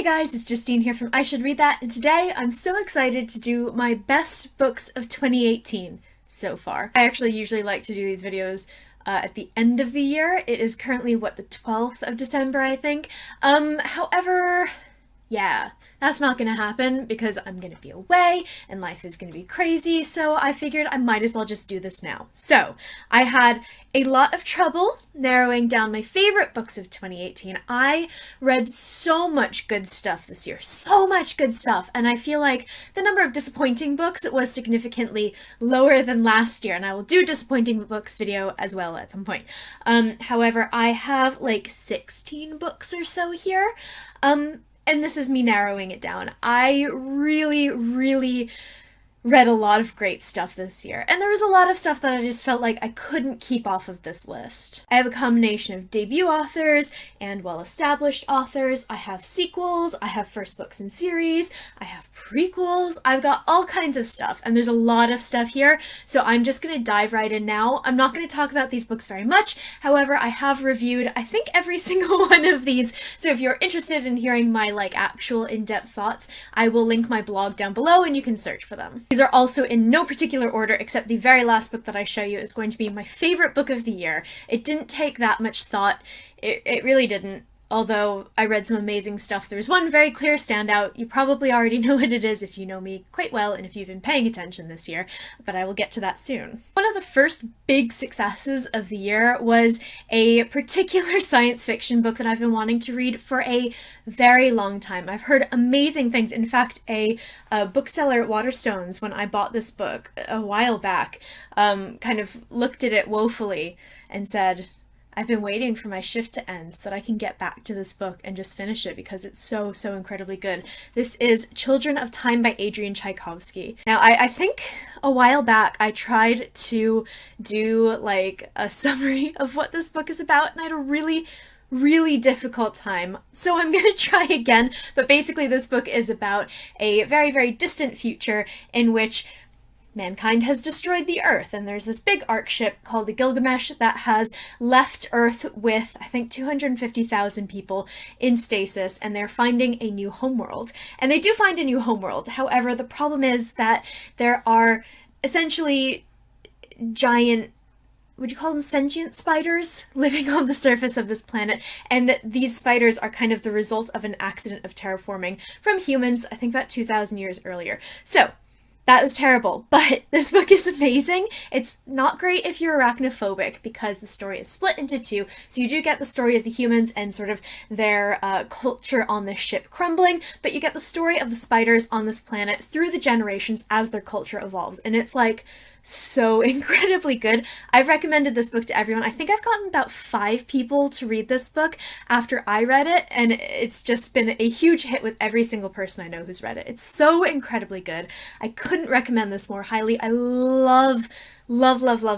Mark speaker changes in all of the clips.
Speaker 1: Hey guys, it's Justine here from I Should Read That, and today I'm so excited to do my best books of 2018 so far. I actually usually like to do these videos at the end of the year. It is currently, the 12th of December, I think. However, yeah, that's not gonna happen because I'm gonna be away and life is gonna be crazy, so I figured I might as well just do this now. So, I had a lot of trouble narrowing down my favorite books of 2018. I read so much good stuff this year, so much good stuff, and I feel like the number of disappointing books was significantly lower than last year, and I will do a disappointing books video as well at some point. However, I have like 16 books or so here. And this is me narrowing it down. I really read a lot of great stuff this year, and there was a lot of stuff that I just felt like I couldn't keep off of this list. I have a combination of debut authors and well-established authors. I have sequels, I have first books in series, I have prequels, I've got all kinds of stuff, and there's a lot of stuff here, so I'm just gonna dive right in now. I'm not gonna talk about these books very much, however, I have reviewed, I think, every single one of these, so if you're interested in hearing my, actual in-depth thoughts, I will link my blog down below and you can search for them. These are also in no particular order, except the very last book that I show you is going to be my favorite book of the year. It didn't take that much thought. It really didn't. Although I read some amazing stuff, there's one very clear standout. You probably already know what it is if you know me quite well and if you've been paying attention this year, but I will get to that soon. One of the first big successes of the year was a particular science fiction book that I've been wanting to read for a very long time. I've heard amazing things. In fact, a bookseller at Waterstones, when I bought this book a while back, kind of looked at it woefully and said, I've been waiting for my shift to end so that I can get back to this book and just finish it because it's so incredibly good. This is Children of Time by Adrian Tchaikovsky. Now, I think a while back I tried to do a summary of what this book is about, and I had a really difficult time, so I'm gonna try again. But basically this book is about a very distant future in which mankind has destroyed the Earth, and there's this big ark ship called the Gilgamesh that has left Earth with, I think, 250,000 people in stasis, and they're finding a new homeworld. And they do find a new homeworld. However, the problem is that there are essentially giant, would you call them sentient spiders, living on the surface of this planet, and these spiders are kind of the result of an accident of terraforming from humans, I think about 2,000 years earlier. So, that was terrible, but this book is amazing. It's not great if you're arachnophobic because the story is split into two, so you do get the story of the humans and sort of their culture on this ship crumbling, but you get the story of the spiders on this planet through the generations as their culture evolves, and it's so incredibly good. I've recommended this book to everyone. I think I've gotten about 5 people to read this book after I read it, and it's just been a huge hit with every single person I know who's read it. It's so incredibly good. I couldn't recommend this more highly. I love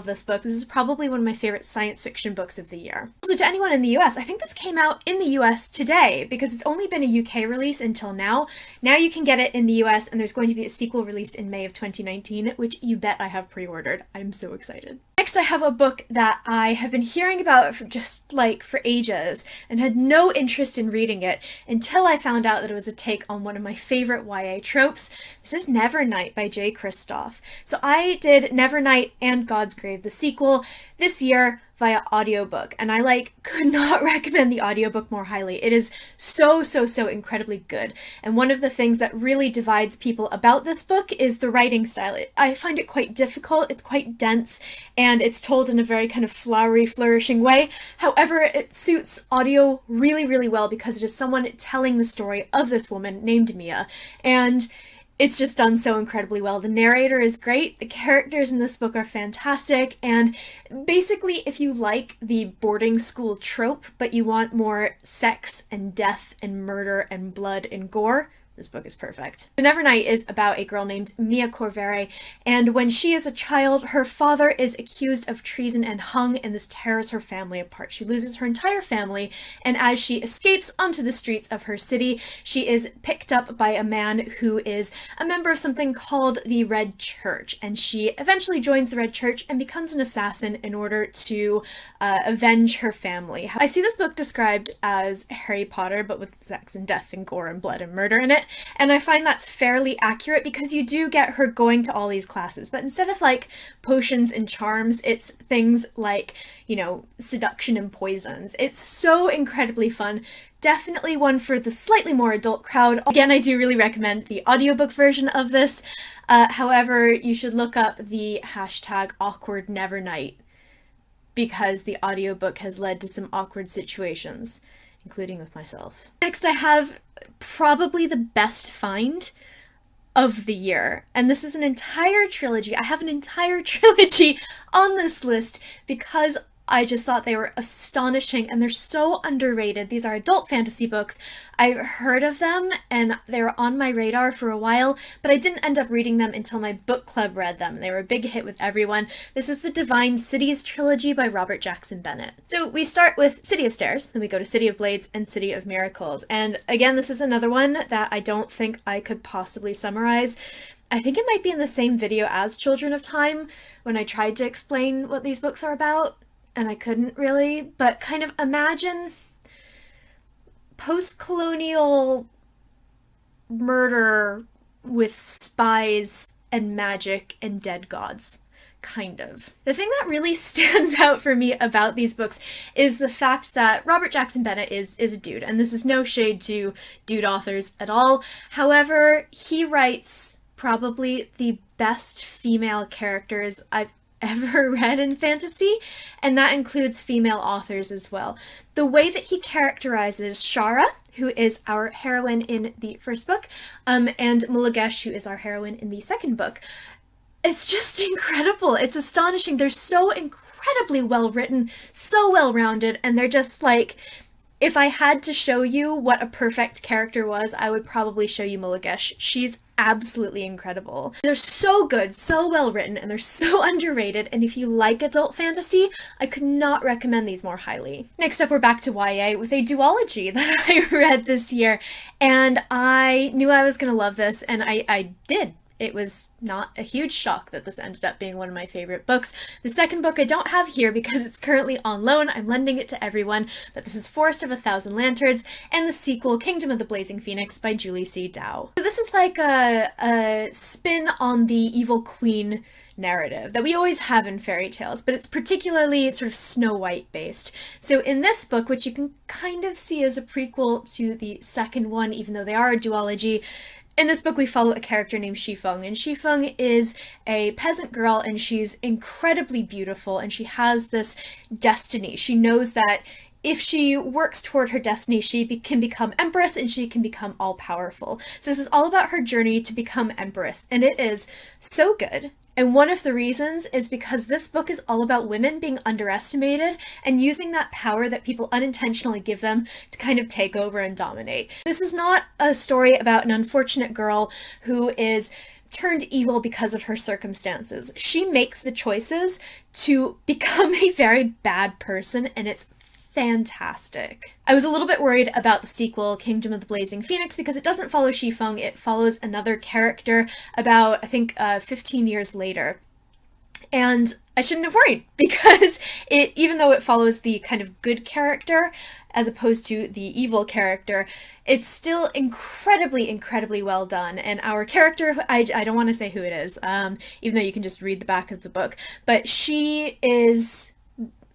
Speaker 1: this book. This is probably one of my favorite science fiction books of the year. So to anyone in the US, I think this came out in the US today because it's only been a UK release until now. Now you can get it in the US, and there's going to be a sequel released in May of 2019, which you bet I have pre-ordered. I'm so excited. Next, I have a book that I have been hearing about for ages and had no interest in reading it until I found out that it was a take on one of my favorite YA tropes. This is Nevernight by Jay Kristoff. So I did Nevernight and God's Grave, the sequel, this year via audiobook, and I could not recommend the audiobook more highly. It is so incredibly good, and one of the things that really divides people about this book is the writing style. I find it quite difficult, it's quite dense, and it's told in a very kind of flowery, flourishing way. However, it suits audio really well because it is someone telling the story of this woman named Mia, and it's just done so incredibly well. The narrator is great, the characters in this book are fantastic, and basically if you like the boarding school trope, but you want more sex and death and murder and blood and gore, This book is perfect. The Nevernight is about a girl named Mia Corvere, and when she is a child, her father is accused of treason and hung, and this tears her family apart. She loses her entire family, and as she escapes onto the streets of her city, she is picked up by a man who is a member of something called the Red Church, and she eventually joins the Red Church and becomes an assassin in order to avenge her family. I see this book described as Harry Potter, but with sex and death and gore and blood and murder in it. And I find that's fairly accurate because you do get her going to all these classes, but instead of like potions and charms, it's things like, you know, seduction and poisons. It's so incredibly fun. Definitely one for the slightly more adult crowd. Again, I do really recommend the audiobook version of this. However, you should look up the hashtag awkward Nevernight because the audiobook has led to some awkward situations, including with myself. Next, I have probably the best find of the year, and this is an entire trilogy. I have an entire trilogy on this list because I just thought they were astonishing and they're so underrated. These are adult fantasy books. I've heard of them and they were on my radar for a while, but I didn't end up reading them until my book club read them. They were a big hit with everyone. This is the Divine Cities trilogy by Robert Jackson Bennett. So we start with City of Stairs, then we go to City of Blades and City of Miracles. And again, this is another one that I don't think I could possibly summarize. I think it might be in the same video as Children of Time when I tried to explain what these books are about. And I couldn't really, but kind of imagine post-colonial murder with spies and magic and dead gods. Kind of. The thing that really stands out for me about these books is the fact that Robert Jackson Bennett is a dude, and this is no shade to dude authors at all. However, he writes probably the best female characters I've ever read in fantasy, and that includes female authors as well. The way that he characterizes Shara, who is our heroine in the first book, and Mulagesh, who is our heroine in the second book, it's just incredible. It's astonishing. They're so incredibly well written, so well rounded, and they're just like, if I had to show you what a perfect character was, I would probably show you Mulagesh. She's absolutely incredible. They're so good, so well written, and they're so underrated, and if you like adult fantasy, I could not recommend these more highly. Next up, we're back to YA with a duology that I read this year, and I knew I was gonna love this, and I did. It was not a huge shock that this ended up being one of my favorite books. The second book I don't have here because it's currently on loan. I'm lending it to everyone, but this is Forest of a Thousand Lanterns, and the sequel, Kingdom of the Blazing Phoenix by Julie C. Dow. So this is like a spin on the Evil Queen narrative that we always have in fairy tales, but it's particularly sort of Snow White based. So in this book, which you can kind of see as a prequel to the second one, even though they are a duology, in this book, we follow a character named Shifeng, and Shifeng is a peasant girl, and she's incredibly beautiful, and she has this destiny. She knows that if she works toward her destiny, she can become empress, and she can become all-powerful. So this is all about her journey to become empress, and it is so good. And one of the reasons is because this book is all about women being underestimated and using that power that people unintentionally give them to kind of take over and dominate. This is not a story about an unfortunate girl who is turned evil because of her circumstances. She makes the choices to become a very bad person, and it's fantastic. I was a little bit worried about the sequel, Kingdom of the Blazing Phoenix, because it doesn't follow Shifeng, it follows another character about, I think, 15 years later. And I shouldn't have worried, because even though it follows the kind of good character as opposed to the evil character, it's still incredibly, incredibly well done. And our character, I don't want to say who it is, even though you can just read the back of the book, but she is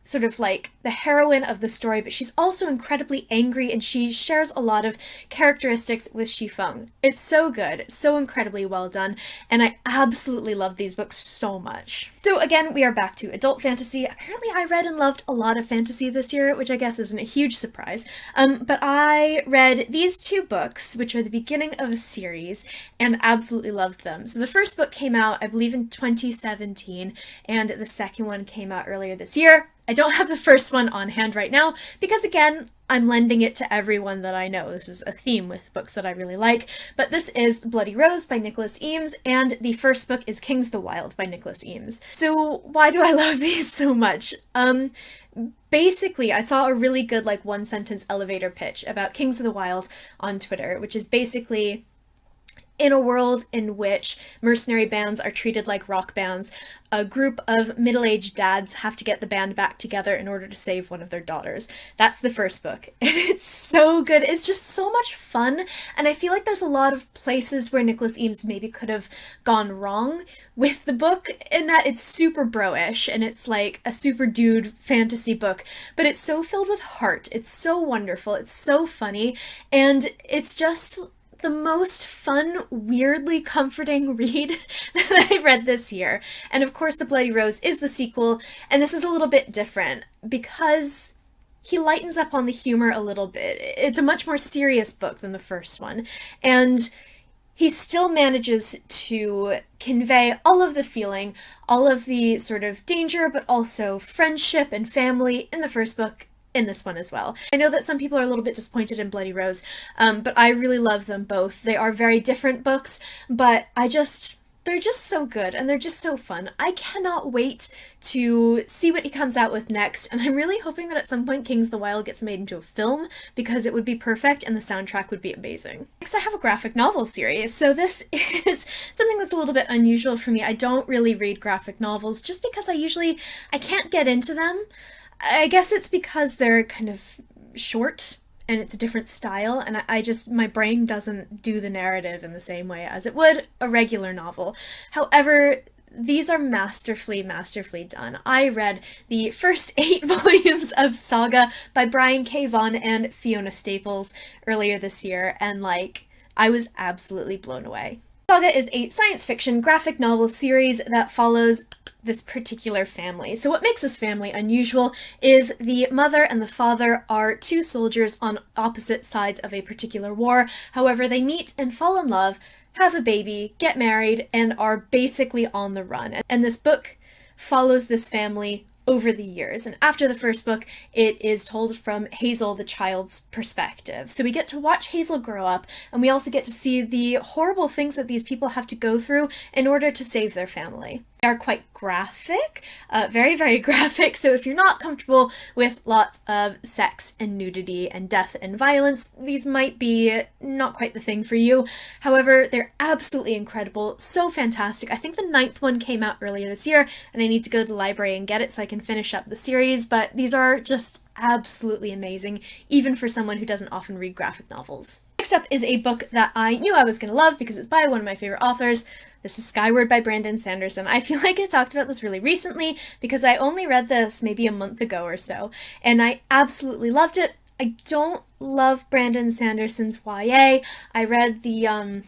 Speaker 1: sort of like the heroine of the story, but she's also incredibly angry, and she shares a lot of characteristics with Shifeng. It's so good, so incredibly well done, and I absolutely love these books so much. So again, we are back to adult fantasy. Apparently I read and loved a lot of fantasy this year, which I guess isn't a huge surprise, but I read these two books, which are the beginning of a series, and absolutely loved them. So the first book came out, I believe, in 2017, and the second one came out earlier this year. I don't have the first one on hand right now because, again, I'm lending it to everyone that I know. This is a theme with books that I really like, but this is Bloody Rose by Nicholas Eames, and the first book is Kings of the Wild by Nicholas Eames. So why do I love these so much? Basically, I saw a really good, like, one-sentence elevator pitch about Kings of the Wild on Twitter, which is basically, in a world in which mercenary bands are treated like rock bands, a group of middle-aged dads have to get the band back together in order to save one of their daughters. That's the first book, and it's so good. It's just so much fun, and I feel like there's a lot of places where Nicholas Eames maybe could have gone wrong with the book, in that it's super bro-ish, and it's like a super dude fantasy book, but it's so filled with heart. It's so wonderful, it's so funny, and it's just the most fun, weirdly comforting read that I read this year. And of course, The Bloody Rose is the sequel, and this is a little bit different because he lightens up on the humor a little bit. It's a much more serious book than the first one, and he still manages to convey all of the feeling, all of the sort of danger, but also friendship and family in the first book in this one as well. I know that some people are a little bit disappointed in Bloody Rose, but I really love them both. They are very different books, but they're just so good, and they're just so fun. I cannot wait to see what he comes out with next, and I'm really hoping that at some point Kings of the Wild gets made into a film, because it would be perfect and the soundtrack would be amazing. Next, I have a graphic novel series. So this is something that's a little bit unusual for me. I don't really read graphic novels just because I can't get into them. I guess it's because they're kind of short and it's a different style, and my brain doesn't do the narrative in the same way as it would a regular novel. However, these are masterfully done. I read the first 8 volumes of Saga by Brian K. Vaughan and Fiona Staples earlier this year, and I was absolutely blown away. Saga is a science fiction graphic novel series that follows this particular family. So what makes this family unusual is the mother and the father are 2 soldiers on opposite sides of a particular war. However, they meet and fall in love, have a baby, get married, and are basically on the run. And this book follows this family over the years. And after the first book, it is told from Hazel, the child's perspective. So we get to watch Hazel grow up, and we also get to see the horrible things that these people have to go through in order to save their family. They are quite graphic, very graphic, so if you're not comfortable with lots of sex and nudity and death and violence, these might be not quite the thing for you. However, they're absolutely incredible, so fantastic. I think the 9th one came out earlier this year, and I need to go to the library and get it so I can finish up the series, but these are just absolutely amazing, even for someone who doesn't often read graphic novels. Next up is a book that I knew I was going to love because it's by one of my favorite authors. This is Skyward by Brandon Sanderson. I feel like I talked about this really recently because I only read this maybe a month ago or so, and I absolutely loved it. I don't love Brandon Sanderson's YA. I read the,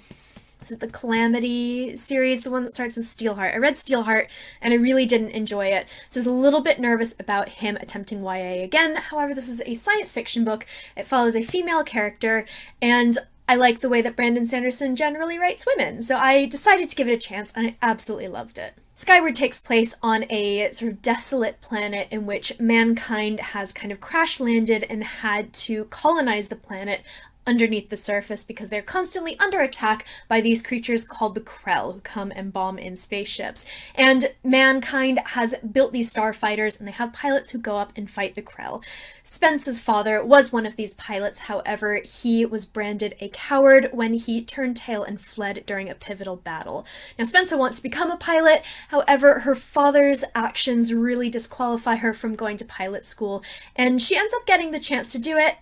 Speaker 1: is it the Calamity series, the one that starts with Steelheart? I read Steelheart, and I really didn't enjoy it, so I was a little bit nervous about him attempting YA again. However, this is a science fiction book. It follows a female character, and I like the way that Brandon Sanderson generally writes women, so I decided to give it a chance, and I absolutely loved it. Skyward takes place on a sort of desolate planet in which mankind has kind of crash landed and had to colonize the planet underneath the surface because they're constantly under attack by these creatures called the Krell, who come and bomb in spaceships. And mankind has built these starfighters, and they have pilots who go up and fight the Krell. Spence's father was one of these pilots. However, he was branded a coward when he turned tail and fled during a pivotal battle. Now, Spencer wants to become a pilot. However, her father's actions really disqualify her from going to pilot school, and she ends up getting the chance to do it.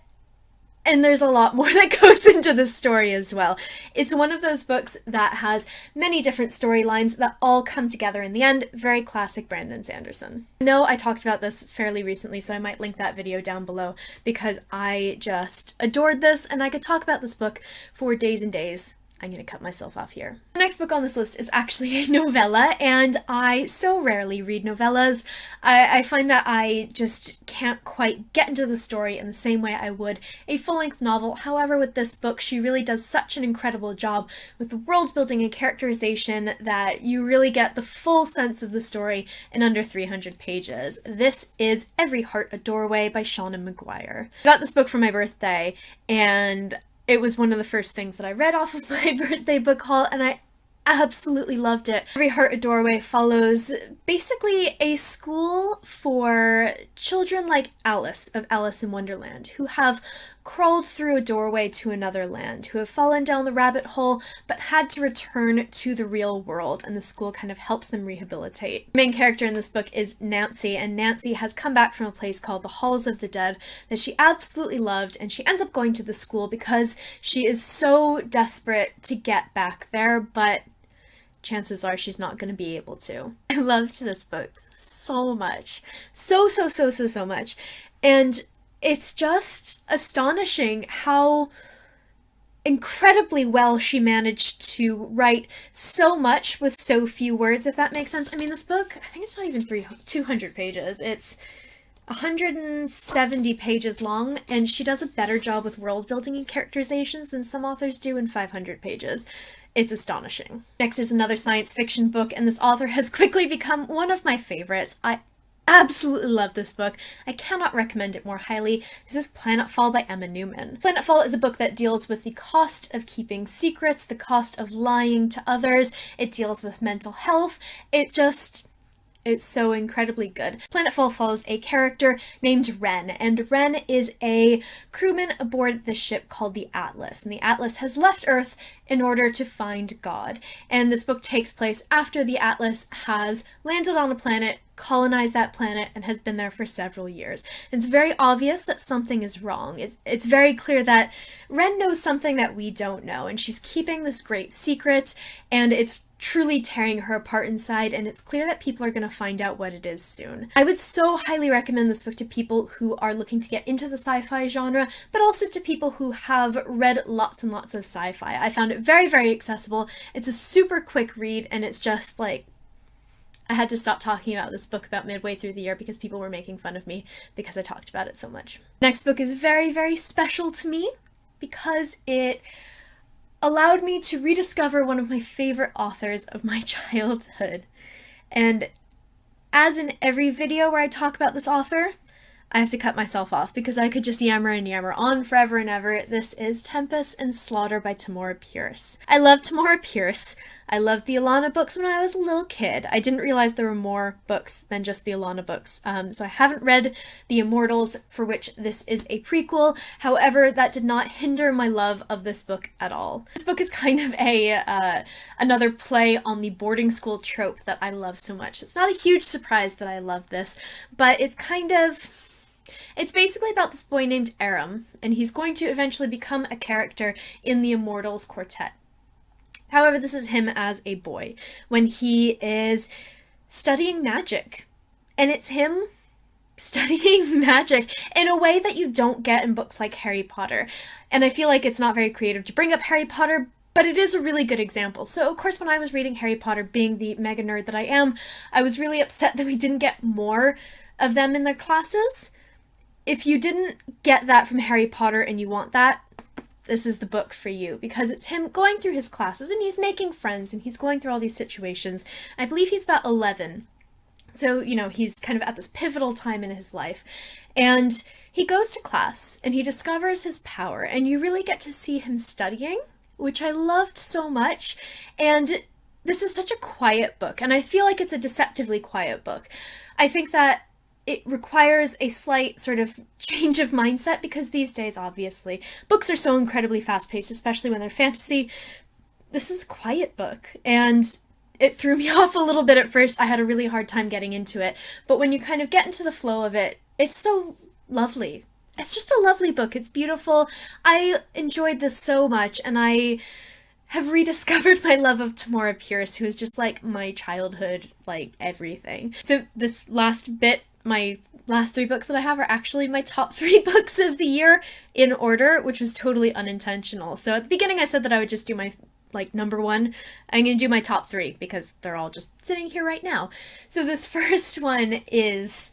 Speaker 1: And there's a lot more that goes into the story as well. It's one of those books that has many different storylines that all come together in the end. Very classic Brandon Sanderson. I know I talked about this fairly recently, so I might link that video down below because I just adored this, and I could talk about this book for days and days. I'm gonna cut myself off here. The next book on this list is actually a novella, and I so rarely read novellas. I find that I just can't quite get into the story in the same way I would a full-length novel. However, with this book, she really does such an incredible job with the world building and characterization that you really get the full sense of the story in under 300 pages. This is Every Heart a Doorway by Shauna Maguire. I got this book for my birthday, and it was one of the first things that I read off of my birthday book haul, and I absolutely loved it. Every Heart a Doorway follows basically a school for children like Alice of Alice in Wonderland, who have crawled through a doorway to another land, who have fallen down the rabbit hole but had to return to the real world, and the school kind of helps them rehabilitate. The main character in this book is Nancy, and Nancy has come back from a place called the Halls of the Dead that she absolutely loved, and she ends up going to the school because she is so desperate to get back there, but chances are she's not going to be able to. I loved this book so much. So much. And it's just astonishing how incredibly well she managed to write so much with so few words, if that makes sense. I mean, this book, I think it's not even 200 pages. It's 170 pages long, and she does a better job with world building and characterizations than some authors do in 500 pages. It's astonishing. Next is another science fiction book, and this author has quickly become one of my favorites. I absolutely love this book. I cannot recommend it more highly. This is Planetfall by Emma Newman. Planetfall is a book that deals with the cost of keeping secrets, the cost of lying to others. It deals with mental health. It's so incredibly good. Planetfall follows a character named Ren, and Ren is a crewman aboard the ship called the Atlas, and the Atlas has left Earth in order to find God. And this book takes place after the Atlas has landed on a planet, colonized that planet, and has been there for several years. It's very obvious that something is wrong. It's very clear that Ren knows something that we don't know, and she's keeping this great secret, and it's truly tearing her apart inside, and it's clear that people are going to find out what it is soon. I would so highly recommend this book to people who are looking to get into the sci-fi genre, but also to people who have read lots and lots of sci-fi. I found it very, very accessible. It's a super quick read, and it's just like, I had to stop talking about this book about midway through the year because people were making fun of me because I talked about it so much. Next book is very, very special to me because it allowed me to rediscover one of my favorite authors of my childhood. And as in every video where I talk about this author, I have to cut myself off because I could just yammer and yammer on forever and ever. This is Tempest and Slaughter by Tamora Pierce. I love Tamora Pierce. I loved the Alana books when I was a little kid. I didn't realize there were more books than just the Alana books, so I haven't read The Immortals, for which this is a prequel. However, that did not hinder my love of this book at all. This book is kind of another play on the boarding school trope that I love so much. It's not a huge surprise that I love this, but it's basically about this boy named Aram, and he's going to eventually become a character in the Immortals quartet. However, this is him as a boy, when he is studying magic. And it's him studying magic in a way that you don't get in books like Harry Potter. And I feel like it's not very creative to bring up Harry Potter, but it is a really good example. So, of course, when I was reading Harry Potter, being the mega nerd that I am, I was really upset that we didn't get more of them in their classes. If you didn't get that from Harry Potter and you want that, this is the book for you, because it's him going through his classes and he's making friends and he's going through all these situations. I believe he's about 11. So, you know, he's kind of at this pivotal time in his life. And he goes to class and he discovers his power, and you really get to see him studying, which I loved so much. And this is such a quiet book, and I feel like it's a deceptively quiet book. I think that it requires a slight sort of change of mindset because these days, obviously, books are so incredibly fast-paced, especially when they're fantasy. This is a quiet book, and it threw me off a little bit at first. I had a really hard time getting into it, but when you kind of get into the flow of it, it's so lovely. It's just a lovely book. It's beautiful. I enjoyed this so much, and I have rediscovered my love of Tamora Pierce, who is just like my childhood, like everything. So this last bit, my last 3 books that I have are actually my top 3 books of the year in order, which was totally unintentional. So at the beginning I said that I would just do my like number one. I'm going to do my top three because they're all just sitting here right now. So this first one is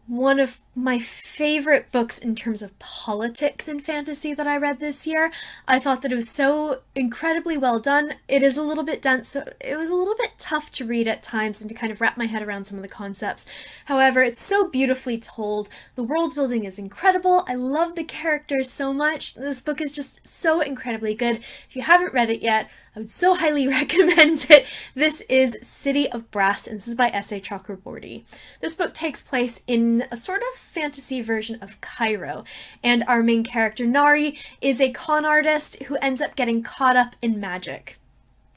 Speaker 1: one of my favorite books in terms of politics and fantasy that I read this year. I thought that it was so incredibly well done. It is a little bit dense, so it was a little bit tough to read at times and to kind of wrap my head around some of the concepts. However, it's so beautifully told. The world building is incredible. I love the characters so much. This book is just so incredibly good. If you haven't read it yet, I would so highly recommend it. This is City of Brass, and this is by S.A. Chakraborty. This book takes place in a sort of fantasy version of Cairo, and our main character, Nari, is a con artist who ends up getting caught up in magic.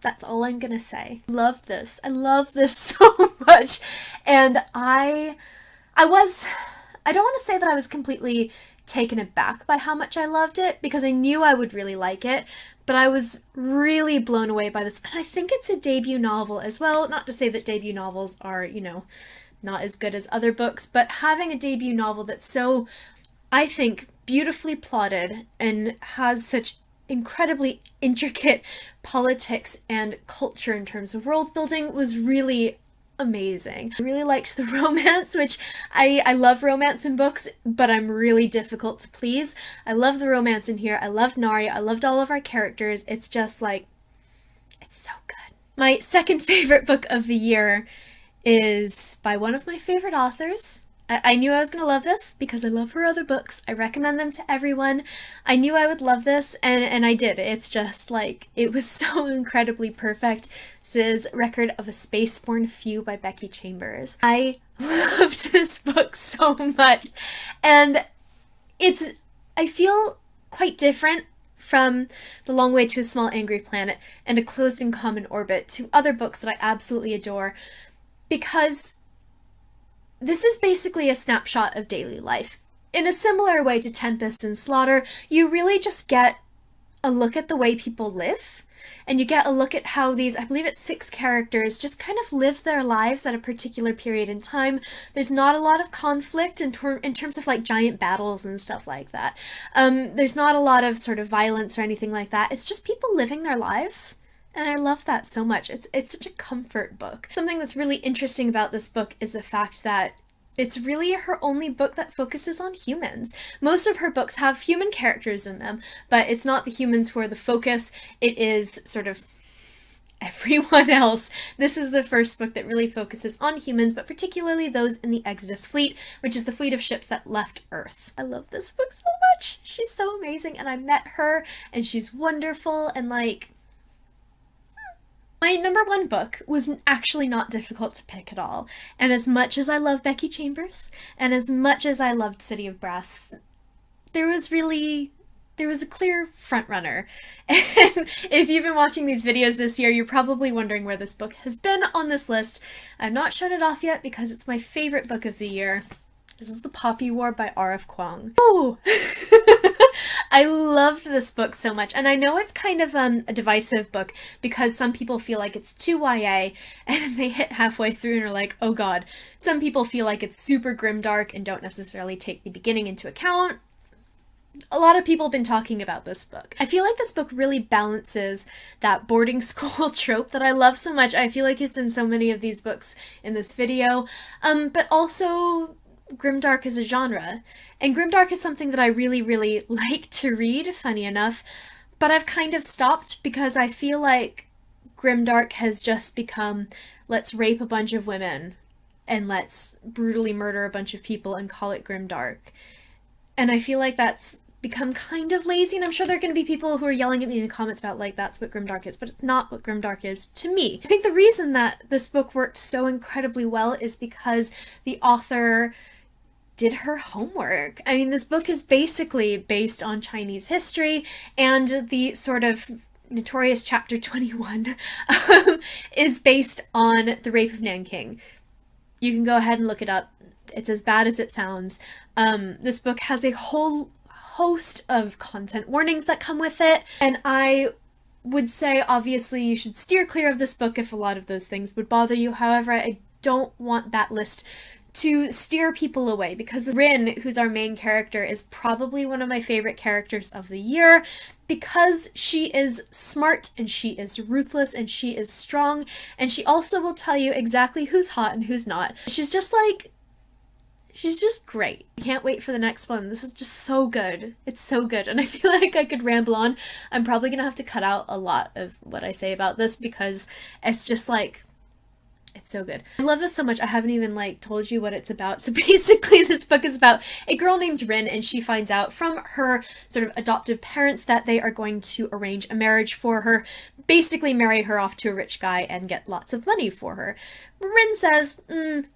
Speaker 1: That's all I'm gonna say. Love this. I love this so much. And I don't want to say that I was completely taken aback by how much I loved it, because I knew I would really like it, but I was really blown away by this. And I think it's a debut novel as well. Not to say that debut novels are, you know, not as good as other books, but having a debut novel that's so, I think, beautifully plotted and has such incredibly intricate politics and culture in terms of world building was really amazing. I really liked the romance, which I love romance in books, but I'm really difficult to please. I love the romance in here. I loved Nari. I loved all of our characters. It's just like, it's so good. My second favorite book of the year is by one of my favorite authors. I knew I was going to love this because I love her other books. I recommend them to everyone. I knew I would love this, and I did. It's just like, it was so incredibly perfect. This is Record of a Spaceborne Few by Becky Chambers. I loved this book so much, and I feel quite different from The Long Way to a Small Angry Planet and A Closed and Common Orbit, to other books that I absolutely adore, because this is basically a snapshot of daily life. In a similar way to Tempest and Slaughter, you really just get a look at the way people live, and you get a look at how these, I believe it's 6 characters, just kind of live their lives at a particular period in time. There's not a lot of conflict in terms of like giant battles and stuff like that. There's not a lot of sort of violence or anything like that. It's just people living their lives. And I love that so much. It's such a comfort book. Something that's really interesting about this book is the fact that it's really her only book that focuses on humans. Most of her books have human characters in them, but it's not the humans who are the focus. It is sort of everyone else. This is the first book that really focuses on humans, but particularly those in the Exodus fleet, which is the fleet of ships that left Earth. I love this book so much. She's so amazing, and I met her, and she's wonderful, and like, my number one book was actually not difficult to pick at all, and as much as I love Becky Chambers, and as much as I loved City of Brass, there was a clear frontrunner. And if you've been watching these videos this year, you're probably wondering where this book has been on this list. I've not shown it off yet because it's my favorite book of the year. This is The Poppy War by R.F. Kuang. Ooh! I loved this book so much, and I know it's kind of a divisive book because some people feel like it's too YA, and they hit halfway through and are like, oh god. Some people feel like it's super grimdark and don't necessarily take the beginning into account. A lot of people have been talking about this book. I feel like this book really balances that boarding school trope that I love so much. I feel like it's in so many of these books in this video, but also grimdark as a genre. And grimdark is something that I really, really like to read, funny enough, but I've kind of stopped because I feel like grimdark has just become, let's rape a bunch of women and let's brutally murder a bunch of people and call it grimdark. And I feel like that's become kind of lazy, and I'm sure there are going to be people who are yelling at me in the comments about like, that's what grimdark is, but it's not what grimdark is to me. I think the reason that this book worked so incredibly well is because the author did her homework. I mean, this book is basically based on Chinese history, and the sort of notorious chapter 21 is based on the rape of Nanking. You can go ahead and look it up. It's as bad as it sounds. This book has a whole host of content warnings that come with it, and I would say obviously you should steer clear of this book if a lot of those things would bother you. However, I don't want that list to steer people away, because Rin, who's our main character, is probably one of my favorite characters of the year because she is smart and she is ruthless and she is strong, and she also will tell you exactly who's hot and who's not. She's just great. I can't wait for the next one. This is just so good. It's so good, and I feel like I could ramble on. I'm probably gonna have to cut out a lot of what I say about this because it's just like, it's so good. I love this so much. I haven't even told you what it's about. So basically this book is about a girl named Rin, and she finds out from her sort of adoptive parents that they are going to arrange a marriage for her, basically marry her off to a rich guy and get lots of money for her. Rin says,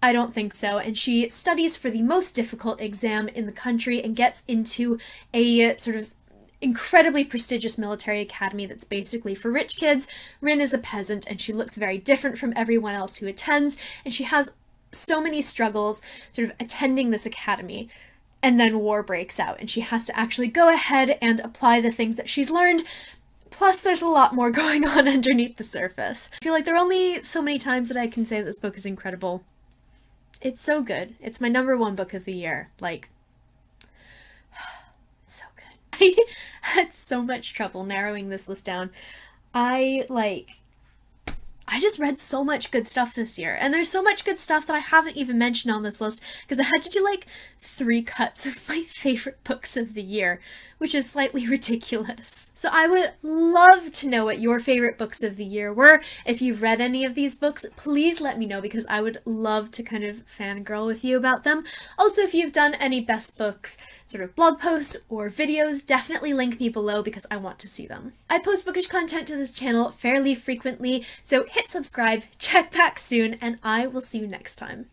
Speaker 1: I don't think so, and she studies for the most difficult exam in the country and gets into a sort of incredibly prestigious military academy that's basically for rich kids. Rin is a peasant and she looks very different from everyone else who attends, and she has so many struggles sort of attending this academy. And then war breaks out and she has to actually go ahead and apply the things that she's learned. Plus there's a lot more going on underneath the surface. I feel like there are only so many times that I can say that this book is incredible. It's so good. It's my #1 book of the year. So good. I had so much trouble narrowing this list down. I just read so much good stuff this year, and there's so much good stuff that I haven't even mentioned on this list because I had to do 3 cuts of my favorite books of the year, which is slightly ridiculous. So I would love to know what your favorite books of the year were. If you've read any of these books, please let me know because I would love to kind of fangirl with you about them. Also, if you've done any best books sort of blog posts or videos, definitely link me below because I want to see them. I post bookish content to this channel fairly frequently, so hit subscribe, check back soon, and I will see you next time.